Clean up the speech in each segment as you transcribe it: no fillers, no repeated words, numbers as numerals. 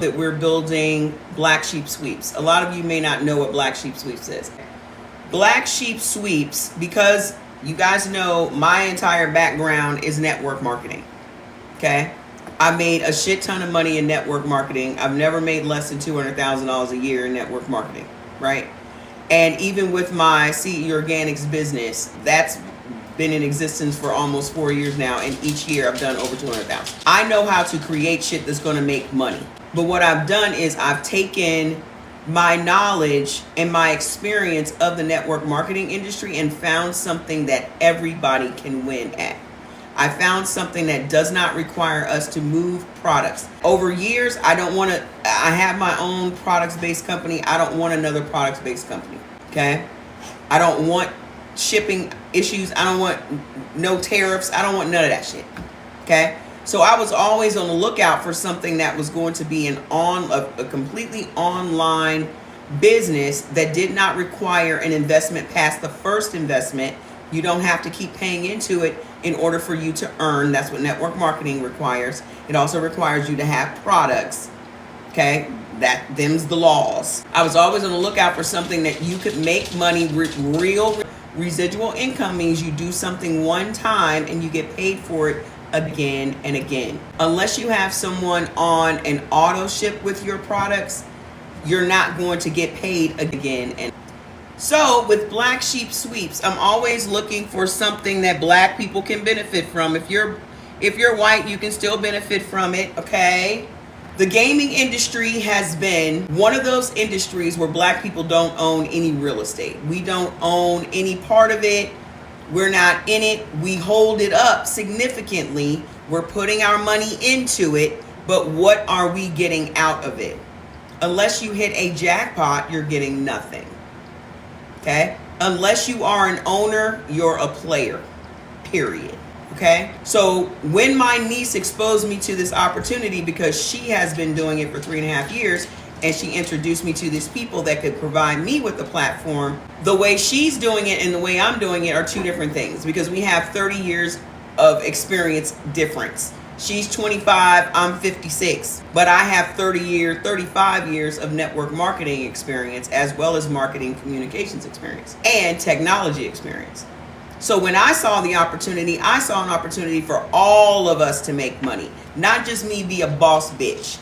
that we're building Black Sheep Sweeps. A lot of you may not know what Black Sheep Sweeps is. Black Sheep Sweeps, because you guys know my entire background is network marketing. Okay? I made a shit ton of money in network marketing. I've never made less than $200,000 a year in network marketing, right? And even with my CE Organics business, that's been in existence for almost 4 years now, and each year I've done over 200,000. I know how to create shit that's going to make money. But what I've done is I've taken my knowledge and my experience of the network marketing industry and found something that everybody can win at. I found something that does not require us to move products. Over years, I have my own products-based company. I don't want another products-based company, okay? I don't want shipping issues. I don't want no tariffs. I don't want none of that shit, okay? So I was always on the lookout for something that was going to be a completely online business that did not require an investment past the first investment. You don't have to keep paying into it in order for you to earn. That's what network marketing requires. It also requires you to have products. Okay, them's the laws. I was always on the lookout for something that you could make money. Real residual income means you do something one time and you get paid for it again and again. Unless you have someone on an auto ship with your products, you're not going to get paid again and so with Black Sheep Sweeps, I'm always looking for something that Black people can benefit from. If you're white, you can still benefit from it, okay? The gaming industry has been one of those industries where Black people don't own any real estate. We don't own any part of it. We're not in it. We hold it up significantly. We're putting our money into it, but what are we getting out of it? Unless you hit a jackpot, you're getting nothing. Okay? Unless you are an owner, you're a player, period. Okay? So when my niece exposed me to this opportunity, because she has been doing it for 3.5 years, and she introduced me to these people that could provide me with the platform, the way she's doing it and the way I'm doing it are two different things, because we have 30 years of experience difference. She's 25, I'm 56, but I have 35 years of network marketing experience, as well as marketing communications experience and technology experience. So when I saw the opportunity, I saw an opportunity for all of us to make money, not just me be a boss bitch,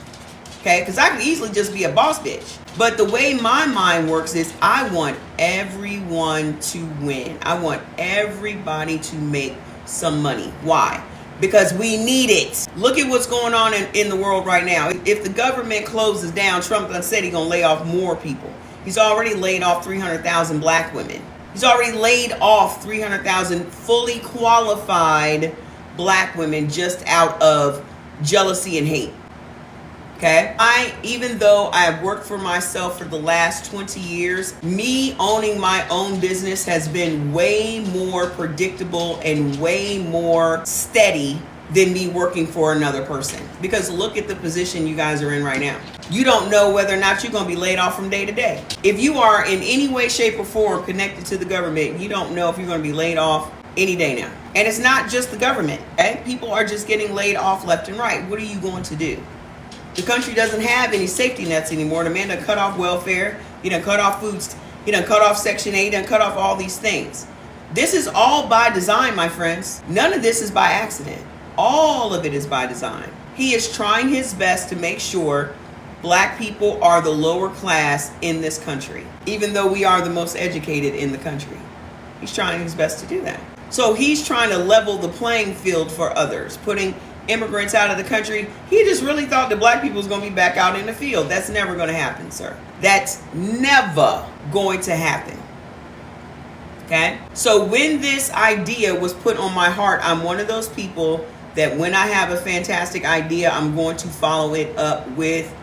okay? Because I could easily just be a boss bitch. But the way my mind works is I want everyone to win. I want everybody to make some money. Why? Because we need it. Look at what's going on in the world right now. If the government closes down, Trump done said he's gonna lay off more people. He's already laid off 300,000 Black women. He's already laid off 300,000 fully qualified Black women just out of jealousy and hate. Okay? Even though I have worked for myself for the last 20 years, me owning my own business has been way more predictable and way more steady than me working for another person. Because look at the position you guys are in right now. You don't know whether or not you're going to be laid off from day to day. If you are in any way, shape, or form connected to the government, you don't know if you're going to be laid off any day now. And it's not just the government. Okay? People are just getting laid off left and right. What are you going to do? The country doesn't have any safety nets anymore. The man done cut off welfare. He done cut off foods. He done cut off Section 8. He done cut off all these things. This is all by design, my friends. None of this is by accident. All of it is by design. He is trying his best to make sure Black people are the lower class in this country, even though we are the most educated in the country. He's trying his best to do that. So he's trying to level the playing field for others, putting immigrants out of the country. He just really thought that Black people was going to be back out in the field. That's never going to happen, sir. That's never going to happen. Okay? So when this idea was put on my heart, I'm one of those people that when I have a fantastic idea, I'm going to follow it up with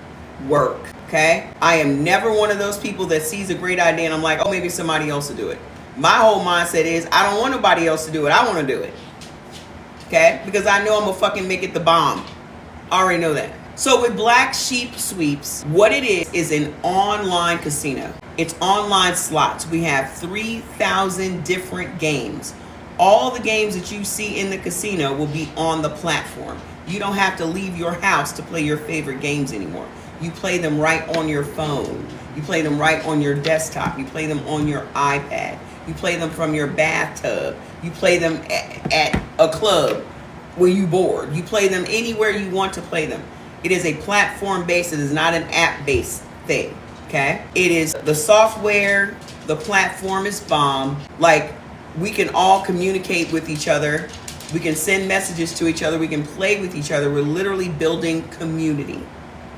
work. Okay? I am never one of those people that sees a great idea and I'm like, oh, maybe somebody else will do it. My whole mindset is I don't want nobody else to do it. I want to do it. Okay? Because I know I'm going to fucking make it the bomb. I already know that. So with Black Sheep Sweeps, what it is an online casino. It's online slots. We have 3,000 different games. All the games that you see in the casino will be on the platform. You don't have to leave your house to play your favorite games anymore. You play them right on your phone. You play them right on your desktop. You play them on your iPad. You play them from your bathtub. You play them at a club where you bored. You play them anywhere you want to play them. It is a platform based. It is not an app based thing. Okay? It is the software. The platform is bomb. Like, we can all communicate with each other. We can send messages to each other. We can play with each other. We're literally building community.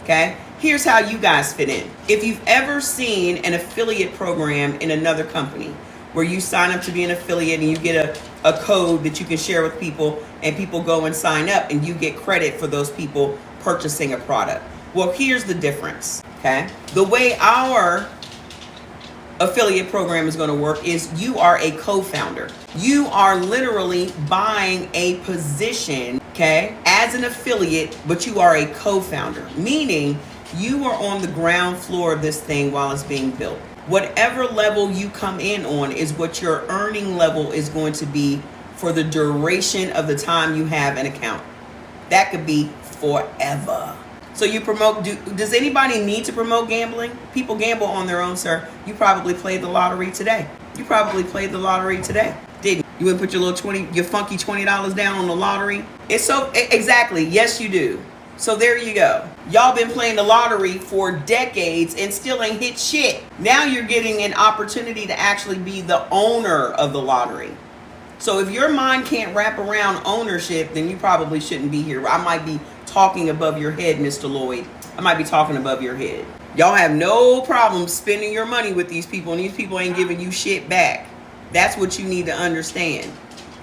Okay? Here's how you guys fit in. If you've ever seen an affiliate program in another company where you sign up to be an affiliate and you get a code that you can share with people, and people go and sign up and you get credit for those people purchasing a product. Well, here's the difference. Okay? The way our affiliate program is going to work is you are a co-founder. You are literally buying a position, okay, as an affiliate, but you are a co-founder, meaning you are on the ground floor of this thing while it's being built. Whatever level you come in on is what your earning level is going to be for the duration of the time you have an account. That could be forever. So you promote, does anybody need to promote gambling? People gamble on their own, sir. You probably played the lottery today. You probably played the lottery today, didn't you? You wouldn't put your funky $20 down on the lottery? It's so, exactly, yes you do. So there you go. Y'all been playing the lottery for decades and still ain't hit shit. Now you're getting an opportunity to actually be the owner of the lottery. So if your mind can't wrap around ownership, then you probably shouldn't be here. I might be talking above your head, Mr. Lloyd. I might be talking above your head. Y'all have no problem spending your money with these people, and these people ain't giving you shit back. That's what you need to understand.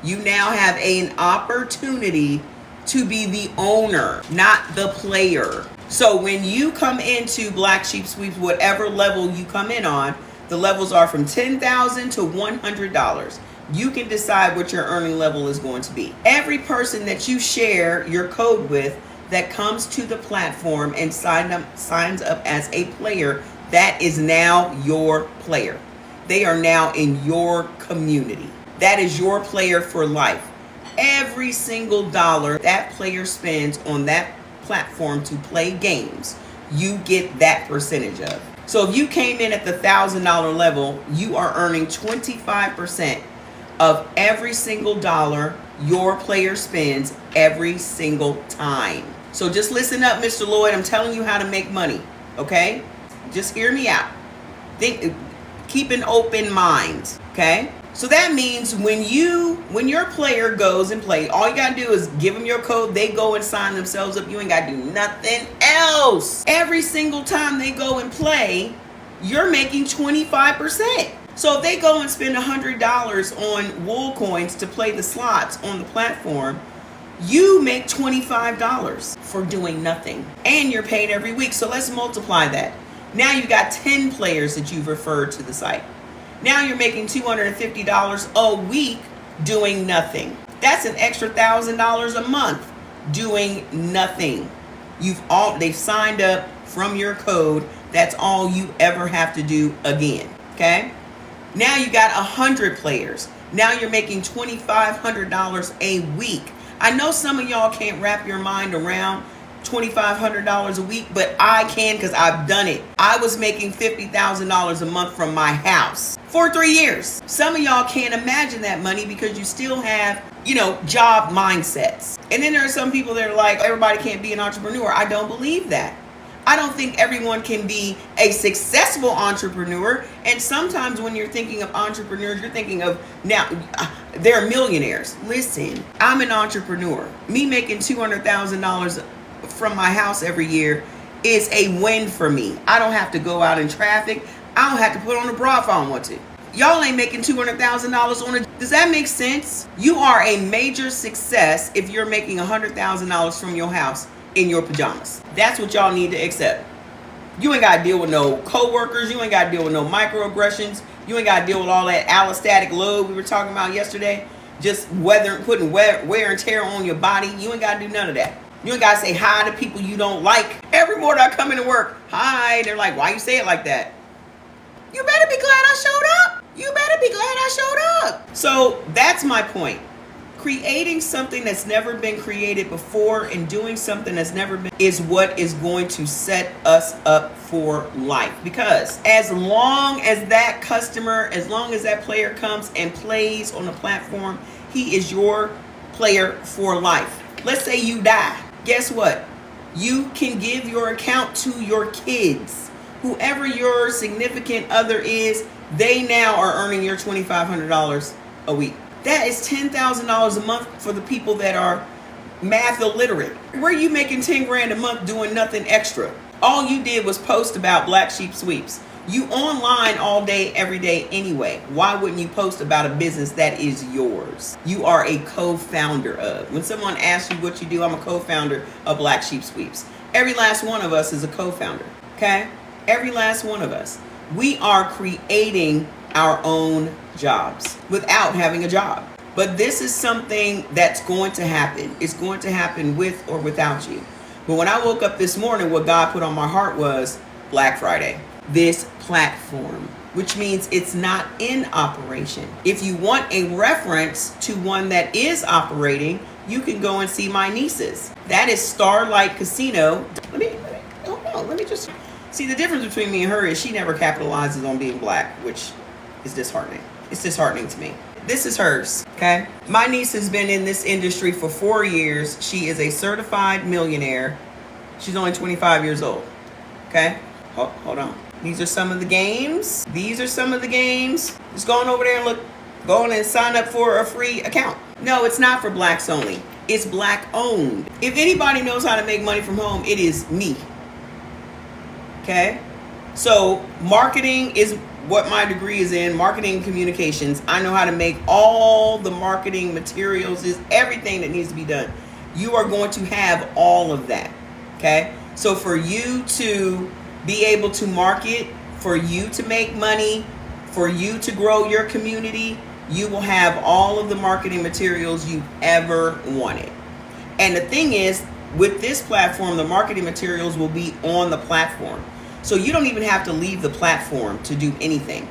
You now have an opportunity to be the owner, not the player. So when you come into Black Sheep Sweeps, whatever level you come in on, the levels are from $10,000 to $100. You can decide what your earning level is going to be. Every person that you share your code with that comes to the platform and signs up as a player, that is now your player. They are now in your community. That is your player for life. Every single dollar that player spends on that platform to play games, you get that percentage of. So if you came in at the $1,000 level, you are earning 25% of every single dollar your player spends every single time. So just listen up, Mr. Lloyd. I'm telling you how to make money, okay? Just hear me out. Keep an open mind, okay? So that means when your player goes and plays, all you gotta do is give them your code. They go and sign themselves up. You ain't gotta do nothing else. Every single time they go and play, you're making 25%. So if they go and spend $100 on wool coins to play the slots on the platform, you make $25 for doing nothing. And you're paid every week. So let's multiply that. Now you got 10 players that you've referred to the site. Now you're making $250 a week doing nothing. That's an extra $1,000 a month doing nothing. They've signed up from your code. That's all you ever have to do again. Okay? Now you got 100 players. Now you're making $2,500 a week. I know some of y'all can't wrap your mind around $2,500 a week, but I can because I've done it. I was making $50,000 a month from my house for 3 years. Some of y'all can't imagine that money because you still have, job mindsets. And then there are some people that are like, everybody can't be an entrepreneur. I don't believe that. I don't think everyone can be a successful entrepreneur. And sometimes when you're thinking of entrepreneurs, you're thinking of now they're millionaires. Listen, I'm an entrepreneur. Me making $200,000 from my house every year is a win for me. I don't have to go out in traffic. I don't have to put on a bra if I don't want to. Y'all ain't making $200,000 on a... Does that make sense? You are a major success if you're making $100,000 from your house in your pajamas. That's what y'all need to accept. You ain't got to deal with no coworkers. You ain't got to deal with no microaggressions. You ain't got to deal with all that allostatic load we were talking about yesterday. Just putting wear and tear on your body. You ain't got to do none of that. You ain't got to say hi to people you don't like. Every morning I come into work, hi. They're like, why you say it like that? You better be glad I showed up. You better be glad I showed up. So that's my point. Creating something that's never been created before and doing something that's never been is what is going to set us up for life. Because as long as that customer, as long as that player comes and plays on the platform, he is your player for life. Let's say you die. Guess what? You can give your account to your kids. Whoever your significant other is, they now are earning your $2,500 a week. That is $10,000 a month for the people that are math illiterate. Where are you making 10 grand a month doing nothing extra? All you did was post about Black Sheep Sweeps. You online all day, every day anyway. Why wouldn't you post about a business that is yours? You are a co-founder of. When someone asks you what you do, I'm a co-founder of Black Sheep Sweeps. Every last one of us is a co-founder, okay? Every last one of us. We are creating our own jobs without having a job. But this is something that's going to happen. It's going to happen with or without you. But when I woke up this morning, what God put on my heart was Black Friday. This platform, which means it's not in operation. If you want a reference to one that is operating, you can go and see my nieces. That is Starlight Casino. Let me just see, the difference between me and her is she never capitalizes on being Black, which is disheartening. It's disheartening to me. This is hers, okay? My niece has been in this industry for 4 years. She is a certified millionaire. She's only 25 years old, okay? Hold on. These are some of the games. Just go on over there and look. Go on and sign up for a free account. No, it's not for Blacks only. It's Black owned. If anybody knows how to make money from home, it is me. Okay? So marketing is what my degree is in, marketing and communications. I know how to make all the marketing materials, is everything that needs to be done. You are going to have all of that. Okay? So for you to be able to market, for you to make money, for you to grow your community, you will have all of the marketing materials you ever wanted. And the thing is, with this platform, the marketing materials will be on the platform. So you don't even have to leave the platform to do anything.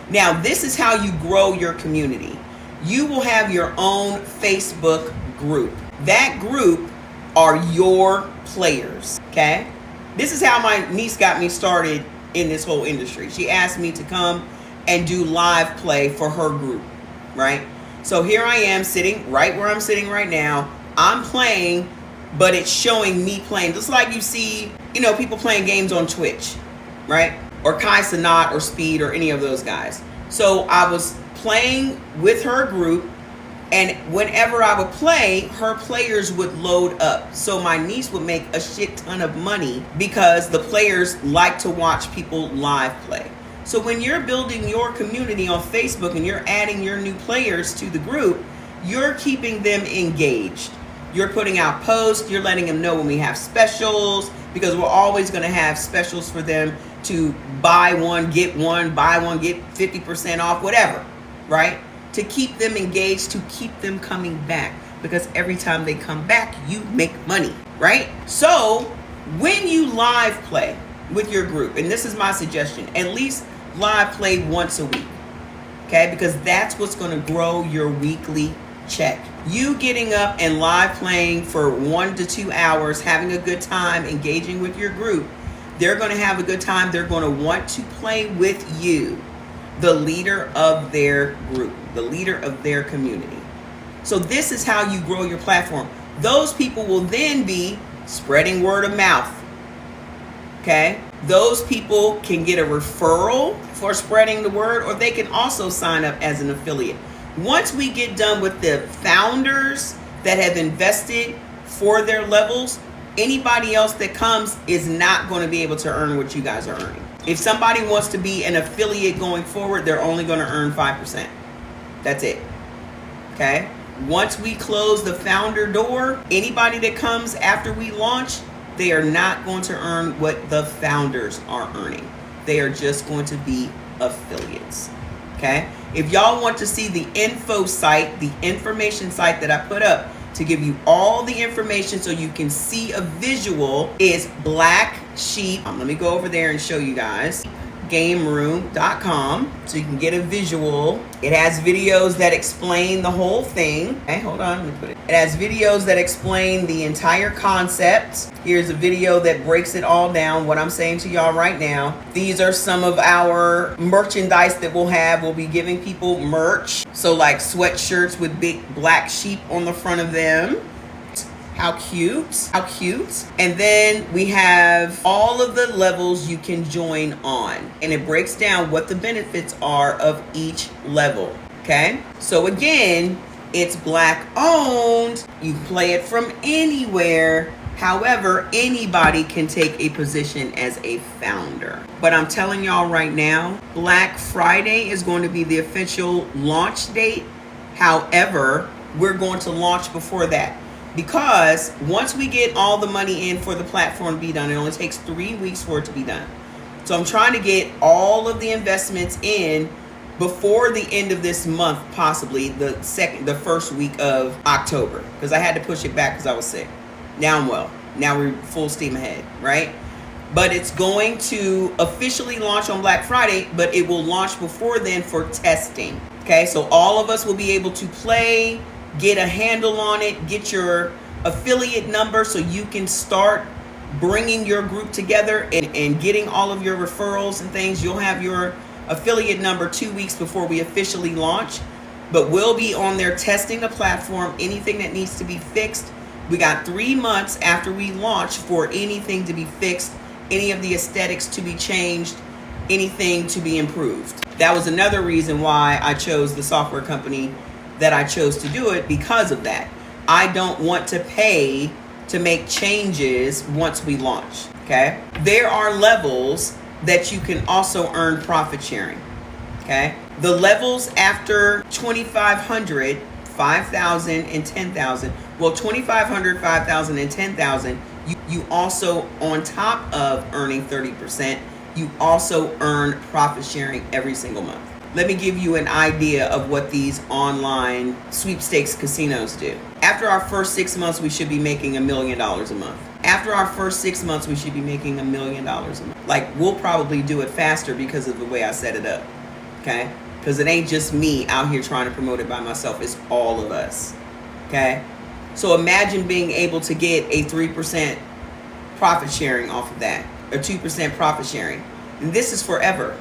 Now, this is how you grow your community. You will have your own Facebook group. That group are your players, okay? This is how my niece got me started in this whole industry. She asked me to come and do live play for her group, right? So here I am sitting right where I'm sitting right now. I'm playing, but it's showing me playing. Just like you see, people playing games on Twitch, right? Or Kai Sanat or Speed or any of those guys. So I was playing with her group, and whenever I would play, her players would load up. So my niece would make a shit ton of money because the players like to watch people live play. So when you're building your community on Facebook and you're adding your new players to the group, you're keeping them engaged. You're putting out posts, you're letting them know when we have specials, because we're always going to have specials for them to buy one, get 50% off, whatever, right? To keep them engaged, to keep them coming back, because every time they come back, you make money, right? So when you live play with your group, and this is my suggestion, at least live play once a week, okay? Because that's what's going to grow your weekly check. You getting up and live playing for 1 to 2 hours, having a good time, engaging with your group, they're going to have a good time. They're going to want to play with you, the leader of their group, the leader of their community. So this is how you grow your platform. Those people will then be spreading word of mouth. Okay? Those people can get a referral for spreading the word, or they can also sign up as an affiliate. Once we get done with the founders that have invested for their levels, anybody else that comes is not going to be able to earn what you guys are earning. If somebody wants to be an affiliate going forward, they're only going to earn 5%. That's it. Okay? Once we close the founder door, anybody that comes after we launch, they are not going to earn what the founders are earning. They are just going to be affiliates. Okay? If y'all want to see the info site, the information site that I put up to give you all the information so you can see a visual, is Black Sheep. Let me go over there and show you guys. blackgameroom.com so you can get a visual. It has videos that explain the whole thing. Okay, hold on, let me put it. It has videos that explain the entire concept. Here's a video that breaks it all down, what I'm saying to y'all right now. These are some of our merchandise that we'll have. We'll be giving people merch. So like sweatshirts with big black sheep on the front of them. How cute, how cute. And then we have all of the levels you can join on. And it breaks down what the benefits are of each level, okay? So again, it's black owned. You can play it from anywhere. However, anybody can take a position as a founder. But I'm telling y'all right now, Black Friday is going to be the official launch date. However, we're going to launch before that. Because once we get all the money in for the platform to be done, it only takes 3 weeks for it to be done. So I'm trying to get all of the investments in before the end of this month, possibly the first week of October, because I had to push it back because I was sick. Now I'm well. Now we're full steam ahead, right? But it's going to officially launch on Black Friday, but it will launch before then for testing. Okay, so all of us will be able to play, get a handle on it, get your affiliate number so you can start bringing your group together and getting all of your referrals and things. You'll have your affiliate number 2 weeks before we officially launch, but we'll be on there testing the platform, anything that needs to be fixed. We got 3 months after we launch for anything to be fixed, any of the aesthetics to be changed, anything to be improved. That was another reason why I chose the software company that I chose to do it, because of that. I don't want to pay to make changes once we launch, okay? There are levels that you can also earn profit sharing, okay? The levels after 2,500, 5,000, and 10,000, well, 2,500, 5,000, and 10,000, you also, on top of earning 30%, you also earn profit sharing every single month. Let me give you an idea of what these online sweepstakes casinos do. After our first 6 months, we should be making $1 million a month. After our first 6 months, we should be making $1 million a month. Like, we'll probably do it faster because of the way I set it up, okay? Because it ain't just me out here trying to promote it by myself. It's all of us, okay? So imagine being able to get a 3% profit sharing off of that, or 2% profit sharing. And this is forever.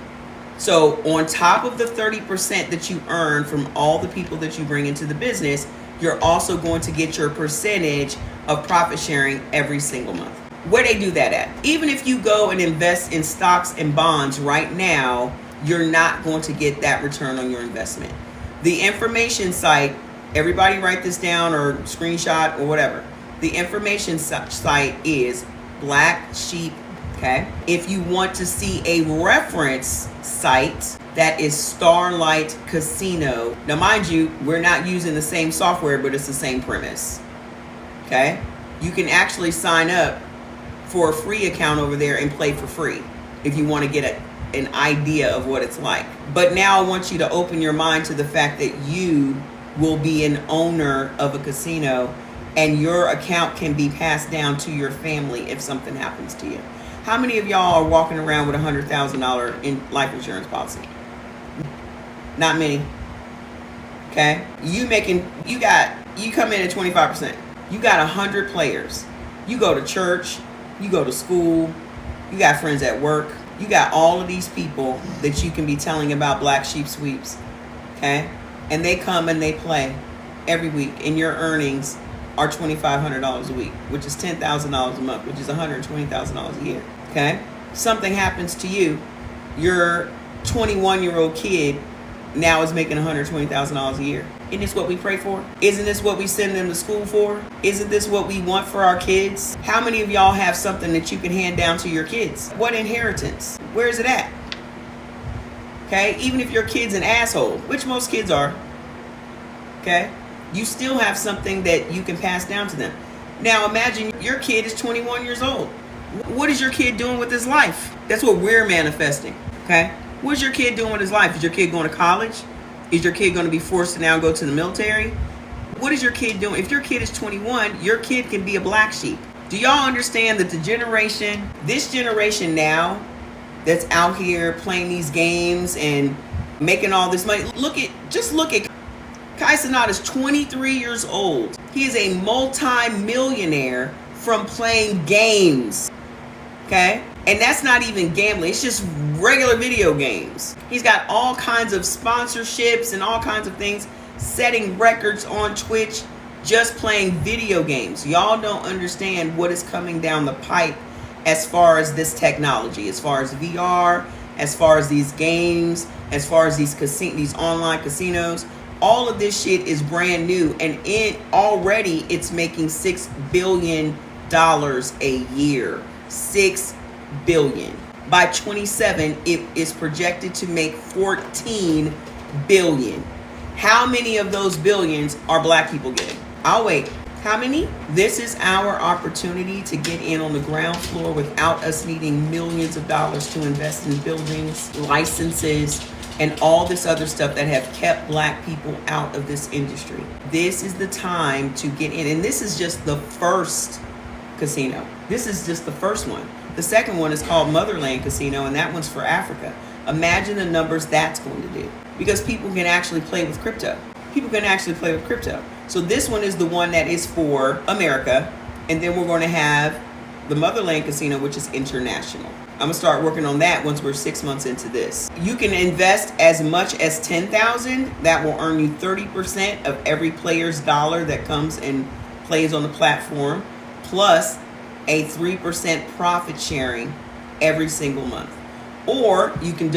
So on top of the 30% that you earn from all the people that you bring into the business, you're also going to get your percentage of profit sharing every single month. Where they do that at? Even if you go and invest in stocks and bonds right now, you're not going to get that return on your investment. The information site, everybody write this down or screenshot or whatever. The information site is Black Sheep. Okay. If you want to see a reference site, that is Starlight Casino. Now, mind you, we're not using the same software, but it's the same premise. Okay. You can actually sign up for a free account over there and play for free if you want to get an idea of what it's like. But now I want you to open your mind to the fact that you will be an owner of a casino and your account can be passed down to your family if something happens to you. How many of y'all are walking around with $100,000 in life insurance policy? Not many. Okay? You come in at 25%. You got 100 players. You go to church, you go to school, you got friends at work, you got all of these people that you can be telling about Black Sheep Sweeps. Okay? And they come and they play every week, and your earnings are $2,500 a week, which is $10,000 a month, which is $120,000 a year. Okay? Something happens to you, your 21-year-old kid now is making $120,000 a year. Isn't this what we pray for? Isn't this what we send them to school for? Isn't this what we want for our kids? How many of y'all have something that you can hand down to your kids? What inheritance? Where is it at? Okay? Even if your kid's an asshole, which most kids are, okay? You still have something that you can pass down to them. Now imagine your kid is 21 years old. What is your kid doing with his life? That's what we're manifesting, okay? What's your kid doing with his life? Is your kid going to college? Is your kid going to be forced to now go to the military? What is your kid doing? If your kid is 21, your kid can be a black sheep. Do y'all understand that this generation now that's out here playing these games and making all this money. Just look at Kai Cenat is 23 years old. He is a multi-millionaire from playing games. Okay? And that's not even gambling. It's just regular video games. He's got all kinds of sponsorships and all kinds of things, setting records on Twitch, just playing video games. Y'all don't understand what is coming down the pipe as far as this technology, as far as VR, as far as these games, as far as these online casinos. All of this shit is brand new, and already it's making $6 billion a year. $6 billion. By 27, it is projected to make $14 billion. How many of those billions are black people getting? I'll wait. How many? This is our opportunity to get in on the ground floor without us needing millions of dollars to invest in buildings, licenses, and all this other stuff that have kept black people out of this industry. This is the time to get in. And this is just the first casino. This is just the first one. The second one is called Motherland Casino, and that one's for Africa. Imagine the numbers that's going to do. Because people can actually play with crypto. People can actually play with crypto. So this one is the one that is for America. And then we're going to have the Motherland Casino, which is international. I'm going to start working on that once we're 6 months into this. You can invest as much as $10,000. That will earn you 30% of every player's dollar that comes and plays on the platform, plus a 3% profit sharing every single month. Or you can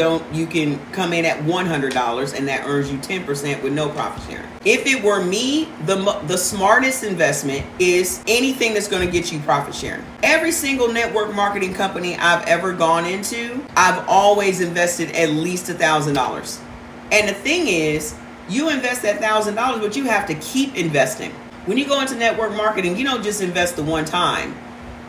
come in at $100 and that earns you 10% with no profit sharing. If it were me, the smartest investment is anything that's going to get you profit sharing. Every single network marketing company I've ever gone into, I've always invested at least $1,000. And the thing is, you invest that $1,000, but you have to keep investing. When you go into network marketing, you don't just invest the one time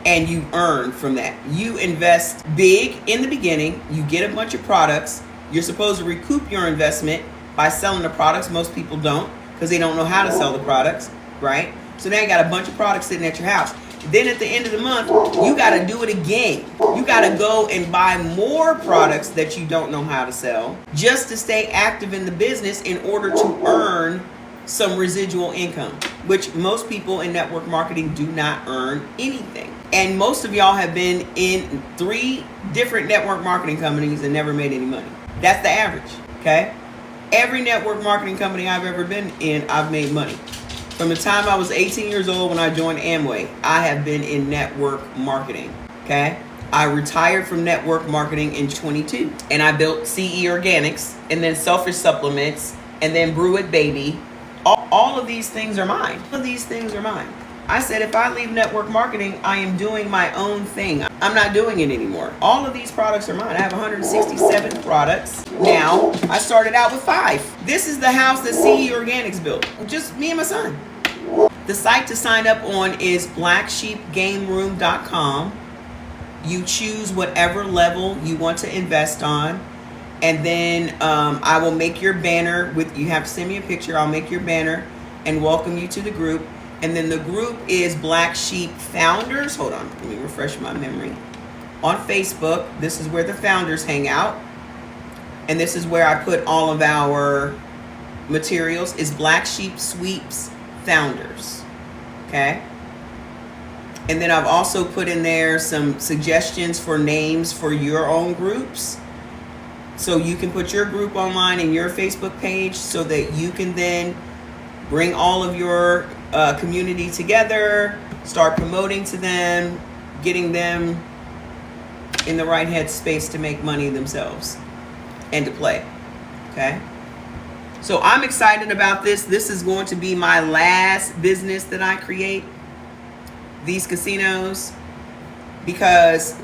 and you earn from that. You invest big in the beginning. You get a bunch of products. You're supposed to recoup your investment by selling the products. Most people don't, because they don't know how to sell the products, right? So now you got a bunch of products sitting at your house. Then at the end of the month, you got to do it again. You got to go and buy more products that you don't know how to sell just to stay active in the business in order to earn some residual income, which most people in network marketing do not earn anything. And most of y'all have been in 3 different network marketing companies and never made any money. That's the average, okay? Every network marketing company I've ever been in, I've made money. From the time I was 18 years old when I joined Amway, I have been in network marketing, okay? I retired from network marketing in 22, and I built CE Organics, and then Selfish Supplements, and then Brew It Baby. All of these things are mine. All of these things are mine. I said, if I leave network marketing, I am doing my own thing. I'm not doing it anymore. All of these products are mine. I have 167 products now. I started out with 5. This is the house that CE Organics built. Just me and my son. The site to sign up on is blacksheepgameroom.com. You choose whatever level you want to invest on. And then I will make your banner you have to send me a picture. I'll make your banner and welcome you to the group. And then the group is Black Sheep Founders. Hold on, let me refresh my memory. On Facebook, this is where the founders hang out. And this is where I put all of our materials, is Black Sheep Sweeps Founders. Okay? And then I've also put in there some suggestions for names for your own groups. So you can put your group online in your Facebook page so that you can then bring all of your community together, start promoting to them, getting them in the right headspace to make money themselves and to play. Okay? So I'm excited about this. This is going to be my last business that I create, these casinos, because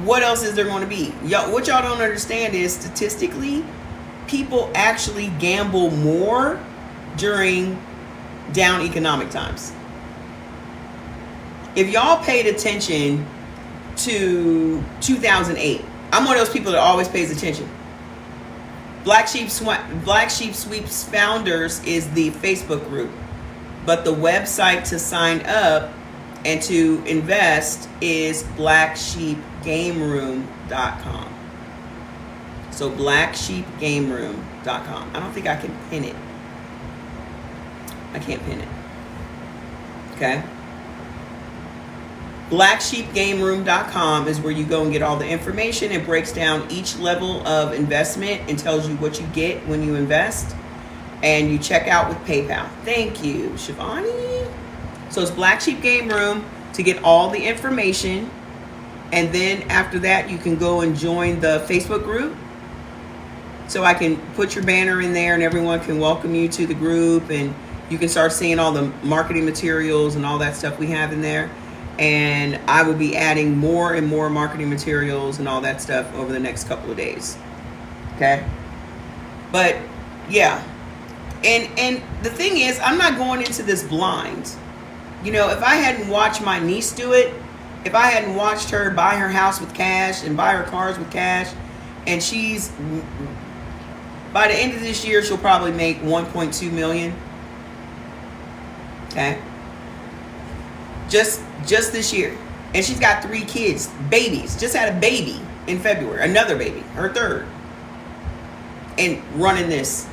what else is there going to be? What y'all don't understand is statistically, people actually gamble more during down economic times. If y'all paid attention to 2008, I'm one of those people that always pays attention. Black Sheep Sweeps Founders is the Facebook group, but the website to sign up and to invest is blacksheepgameroom.com. So blacksheepgameroom.com. I don't think I can pin it. I can't pin it. Okay. Blacksheepgameroom.com is where you go and get all the information. It breaks down each level of investment and tells you what you get when you invest. And you check out with PayPal. Thank you, Shivani. So it's Black Sheep Game Room to get all the information. And then after that, you can go and join the Facebook group. So I can put your banner in there and everyone can welcome you to the group. And you can start seeing all the marketing materials and all that stuff we have in there. And I will be adding more and more marketing materials and all that stuff over the next couple of days. Okay. But yeah. And the thing is, I'm not going into this blind. You know, if I hadn't watched my niece do it, if I hadn't watched her buy her house with cash and buy her cars with cash, and she's, by the end of this year, she'll probably make 1.2 million. Okay. Just this year. And she's got 3 kids, babies. Just had a baby in February, another baby, her 3rd. And running this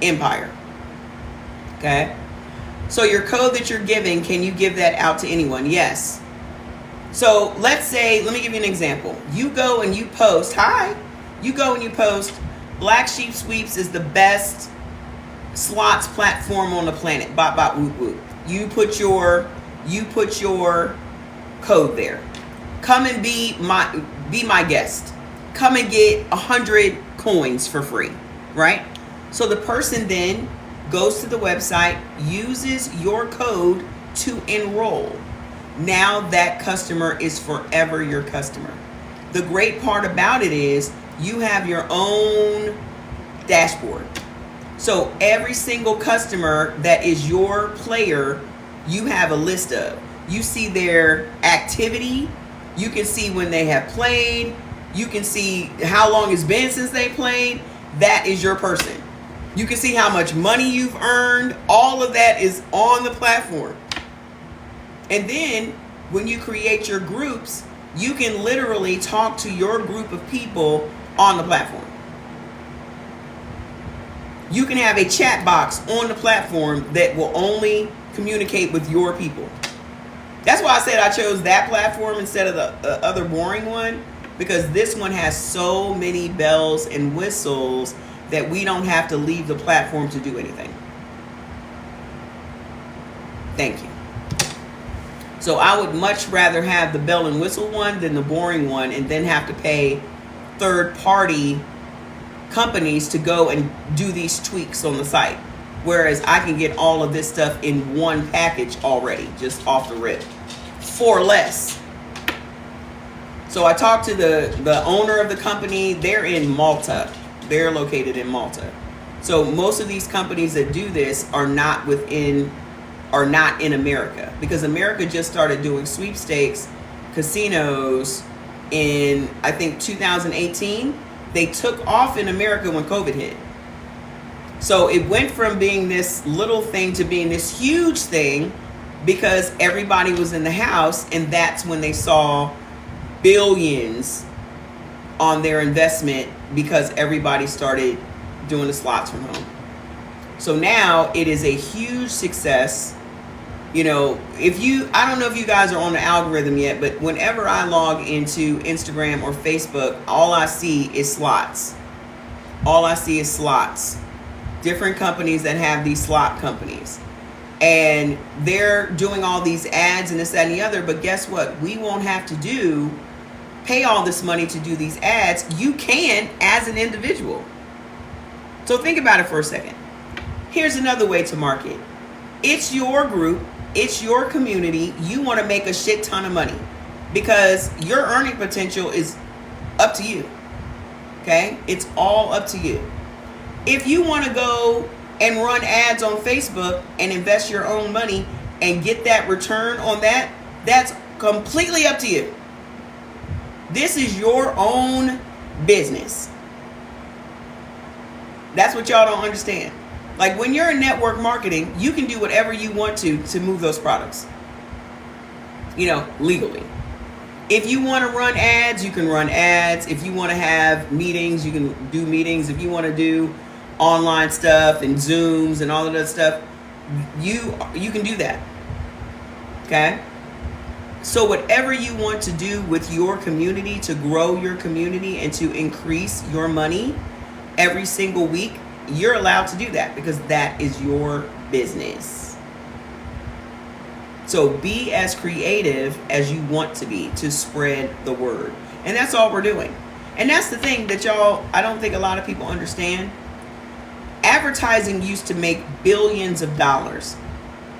empire. Okay. So your code that you're giving, can you give that out to anyone? Yes. So let's say, let me give you an example. You go and you post, you go and you post, Black Sheep Sweeps is the best slots platform on the planet. Bop, bop, whoop, whoop. You put your code there. Come and be my guest. Come and get 100 coins for free, right? So the person then goes to the website, uses your code to enroll. Now that customer is forever your customer. The great part about it is you have your own dashboard. So every single customer that is your player, you have a list of. You see their activity. You can see when they have played. You can see how long it's been since they played. That is your person. You can see how much money you've earned. All of that is on the platform. And then when you create your groups, you can literally talk to your group of people on the platform. You can have a chat box on the platform that will only communicate with your people. That's why I said I chose that platform instead of the other boring one, because this one has so many bells and whistles that we don't have to leave the platform to do anything. Thank you. So I would much rather have the bell and whistle one than the boring one and then have to pay third-party companies to go and do these tweaks on the site. Whereas I can get all of this stuff in one package already, just off the rip, for less. So I talked to the owner of the company. They're in Malta. They're located in Malta. So most of these companies that do this are not in America, because America just started doing sweepstakes casinos in, I think, 2018. They took off in America when COVID hit. So it went from being this little thing to being this huge thing because everybody was in the house, and that's when they saw billions on their investment because everybody started doing the slots from home. So now it is a huge success. You know, I don't know if you guys are on the algorithm yet, but whenever I log into Instagram or Facebook, all I see is slots. All I see is slots. Different companies that have these slot companies. And they're doing all these ads and this, that, and the other. But guess what? We won't have to pay all this money to do these ads. You can as an individual. So think about it for a second. Here's another way to market. It's your group. It's your community. You want to make a shit ton of money because your earning potential is up to you. Okay? It's all up to you. If you want to go and run ads on Facebook and invest your own money and get that return on that, that's completely up to you. This is your own business. That's what y'all don't understand. Like when you're in network marketing, you can do whatever you want to move those products, legally. If you want to run ads, you can run ads. If you want to have meetings, you can do meetings. If you want to do online stuff and Zooms and all of that stuff, you can do that. Okay? So whatever you want to do with your community to grow your community and to increase your money every single week, you're allowed to do that because that is your business. So be as creative as you want to be to spread the word. And that's all we're doing. And that's the thing that y'all, I don't think a lot of people understand. Advertising used to make billions of dollars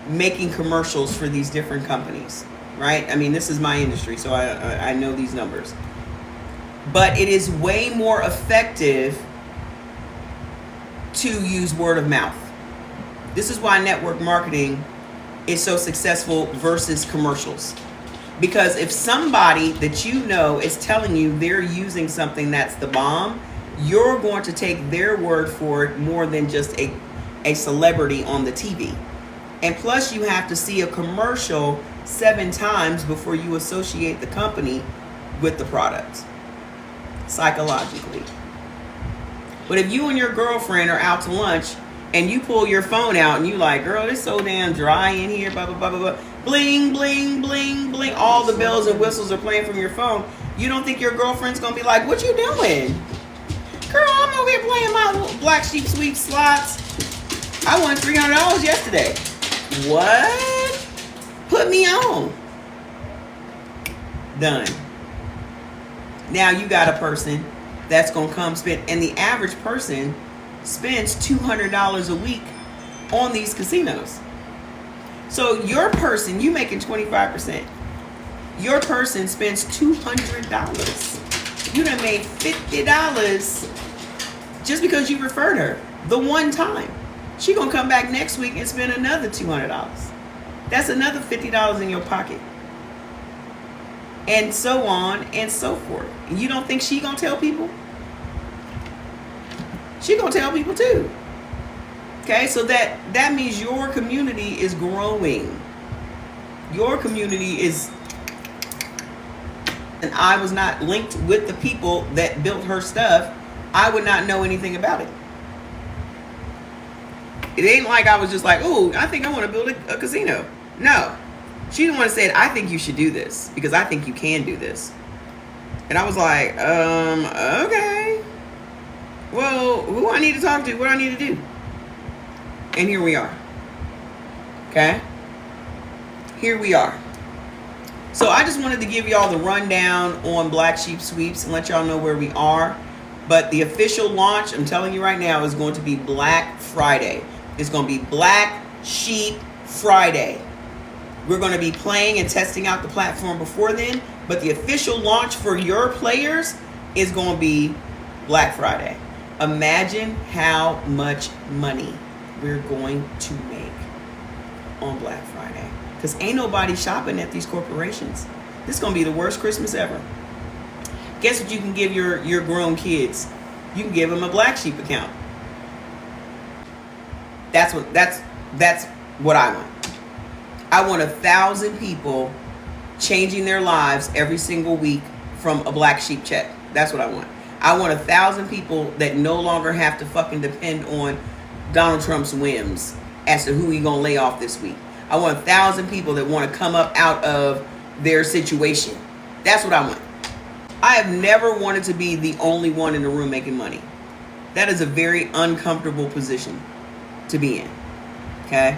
making commercials for these different companies, right? I mean, this is my industry, so I know these numbers. But it is way more effective to use word of mouth. This is why network marketing is so successful versus commercials. Because if somebody that you know is telling you they're using something that's the bomb, you're going to take their word for it more than just a celebrity on the TV. And plus you have to see a commercial 7 times before you associate the company with the product, psychologically. But if you and your girlfriend are out to lunch and you pull your phone out and you like, girl, it's so damn dry in here, blah, blah, blah, blah, blah, bling, bling, bling, bling, all the bells and whistles are playing from your phone, you don't think your girlfriend's going to be like, what you doing? Girl, I'm over here playing my Black Sheep Sweep slots. I won $300 yesterday. What? Put me on. Done. Now you got a person that's going to come spend, and the average person spends $200 a week on these casinos. So your person, you making 25%. Your person spends $200. You done made $50 just because you referred her the one time. She gonna come back next week and spend another $200. That's another $50 in your pocket. And so on and so forth. And you don't think she gonna tell people? She gonna tell people too. Okay, so that means your community is growing. Your community is, and I was not linked with the people that built her stuff, I would not know anything about it. It ain't like I was just like, oh, I think I want to build a casino. No. She the one that said, I think you should do this because I think you can do this. And I was like, okay. Well, who I need to talk to? What do I need to do? And here we are. Okay? Here we are. So I just wanted to give y'all the rundown on Black Sheep Sweeps and let y'all know where we are. But the official launch, I'm telling you right now, is going to be Black Friday. It's going to be Black Sheep Friday. We're going to be playing and testing out the platform before then. But the official launch for your players is going to be Black Friday. Imagine how much money we're going to make on Black Friday. Because ain't nobody shopping at these corporations. This is going to be the worst Christmas ever. Guess what you can give your grown kids? You can give them a Black Sheep account. That's what I want. I want 1,000 people changing their lives every single week from a Black Sheep check. That's what I want. I want 1,000 people that no longer have to fucking depend on Donald Trump's whims as to who he gonna lay off this week. I want 1,000 people that want to come up out of their situation. That's what I want. I have never wanted to be the only one in the room making money. That is a very uncomfortable position to be in. Okay?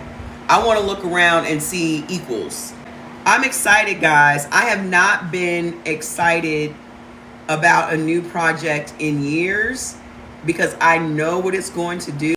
I want to look around and see equals. I'm excited, guys. I have not been excited about a new project in years because I know what it's going to do.